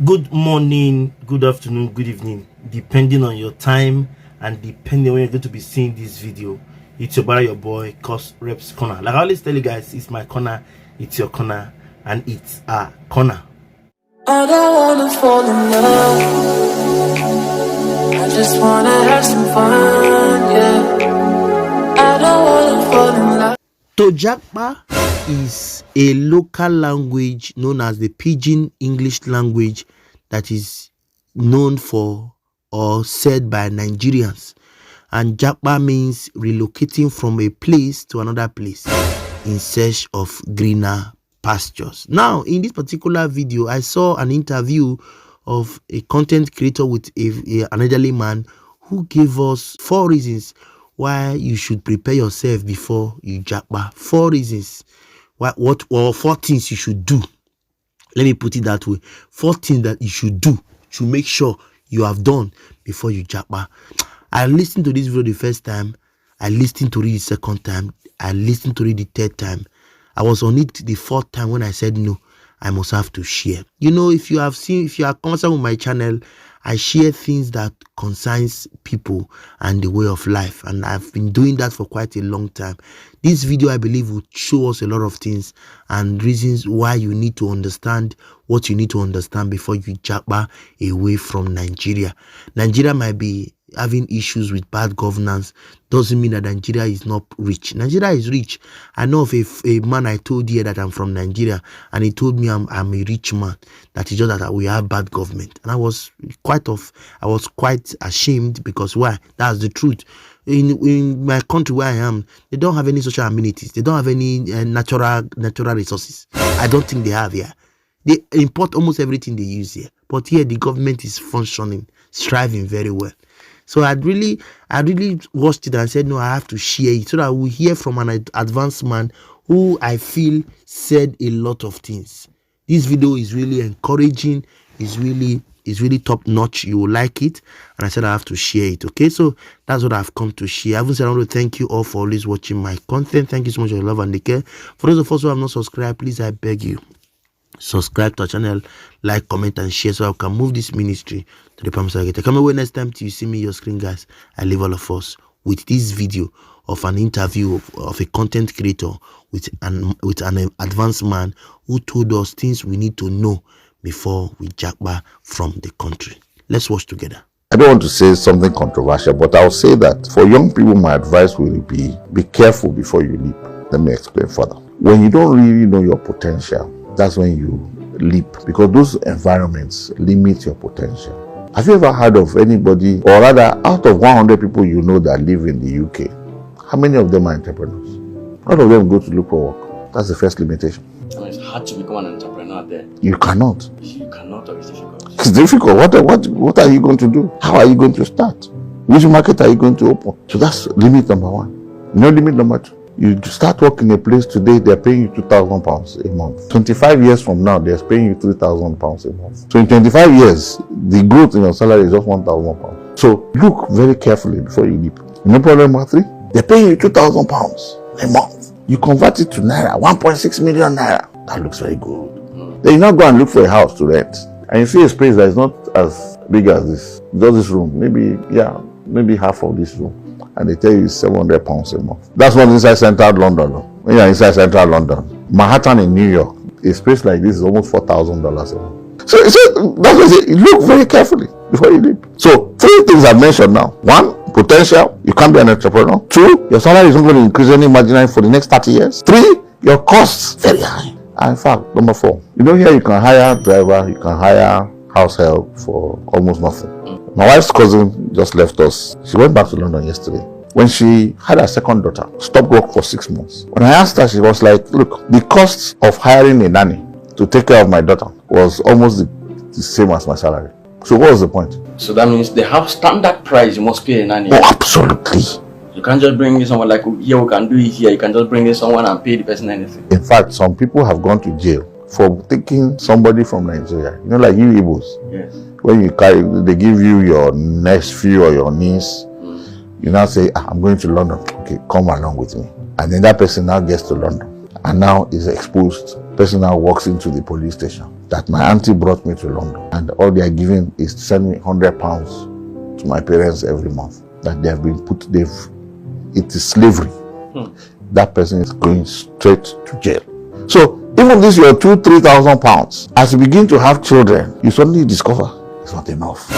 Good morning, good afternoon, good evening, depending on your time and depending on when you're going to be seeing this video. It's your brother, your boy, courserepscorner. Like I always tell you guys, it's my corner, it's your corner, and it's our corner. I don't wanna fall in love, I just wanna have some fun, yeah. I don't wanna fall in love. So JàKPÁ is a local language known as the Pidgin English language that is known for or said by Nigerians. And JàKPÁ means relocating from a place to another place in search of greener pastures. Now, in this particular video, I saw an interview of a content creator with an elderly man who gave us 4 reasons why you should prepare yourself before you JàKPÁ. 4 reasons or 4 things you should do. Let me put it that way. 4 things that you should do to make sure you have done before you JàKPÁ. I listened to this video the first time, I listened to it the second time, I listened to it the third time. I was on it the 4th time when I said no, I must have to share. You know, if you are concerned with my channel, I share things that concerns people and the way of life, and I've been doing that for quite a long time. This video, I believe, will show us a lot of things and reasons why you need to understand what you need to understand before you JàKPÁ away from Nigeria. Nigeria might be having issues with bad governance, doesn't mean that Nigeria is not rich. Nigeria is rich. I know of a man I told here that I'm from Nigeria, and he told me I'm a rich man. That is just that we have bad government, and I was quite ashamed, because why? That's the truth. In my country where I am, they don't have any social amenities. They don't have any natural resources. I don't think they have here. They import almost everything they use here, but here the government is functioning, striving very well. So I really watched it and said, no, I have to share it so that we hear from an advanced man who I feel said a lot of things. This video is really encouraging, is really top notch. You will like it, and I said I have to share it. Okay, so that's what I've come to share. I haven't said I want to thank you all for always watching my content. Thank you so much for your love and the care. For those of us who have not subscribed, please, I beg you, subscribe to our channel, like, comment, and share so I can move this ministry to the promised land. Come away next time till you see me your screen, guys. I leave all of us with this video of an interview of a content creator with an advanced man who told us things we need to know before we JàKPÁ from the country. Let's watch together. I don't want to say something controversial, but I'll say that for young people, my advice will be careful before you leap. Let me explain further. When you don't really know your potential, that's when you leap, because those environments limit your potential. Have you ever heard of anybody, or rather, out of 100 people you know that live in the UK, how many of them are entrepreneurs? None of them go to look for work. That's the first limitation. It's hard to become an entrepreneur there. You cannot. You cannot, or it's difficult. It's difficult. What are you going to do? How are you going to start? Which market are you going to open? So that's limit number 1. You know limit number 2? You start working in a place today, they're paying you £2,000 a month. 25 years from now, they're paying you £3,000 a month. So in 25 years, the growth in your salary is just £1,000. So look very carefully before you leap. You know problem number 3? They're paying you £2,000 a month. You convert it to Naira, 1.6 million Naira. That looks very good. Then you now go and look for a house to rent. And you see a space that is not as big as this. Just this room, maybe half of this room. And they tell you it's £700 a month. That's not inside central London. No. When you're inside central London, Manhattan in New York, a space like this is almost $4,000 a month. So that's what I say. Look very carefully before you leap. So 3 things I've mentioned now. 1, potential. You can't be an entrepreneur. 2, your salary is not going to increase any marginally for the next 30 years. 3, your costs very high. And in fact, number 4, you know, here you can hire driver, you can hire house help for almost nothing. My wife's cousin just left us. She went back to London yesterday. When she had her second daughter, stopped work for 6 months. When I asked her, she was like, look, the cost of hiring a nanny to take care of my daughter was almost the same as my salary. So what was the point? So that means they have standard price you must pay a nanny. Oh, absolutely. You can't just bring in someone like, here we can do it here. You can just bring in someone and pay the person anything. In fact, some people have gone to jail for taking somebody from Nigeria. You know, like you Igbos. Yes. When you carry, they give you your nephew or your niece. You now say, I'm going to London. Okay, come along with me. And then that person now gets to London and now is exposed Person now walks into the police station that my auntie brought me to London, and all they are giving is sending me £100 to my parents every month. That they have been put, it is slavery. That person is going straight to jail. So even this your £2,000-3,000, as you begin to have children, you suddenly discover it's not enough.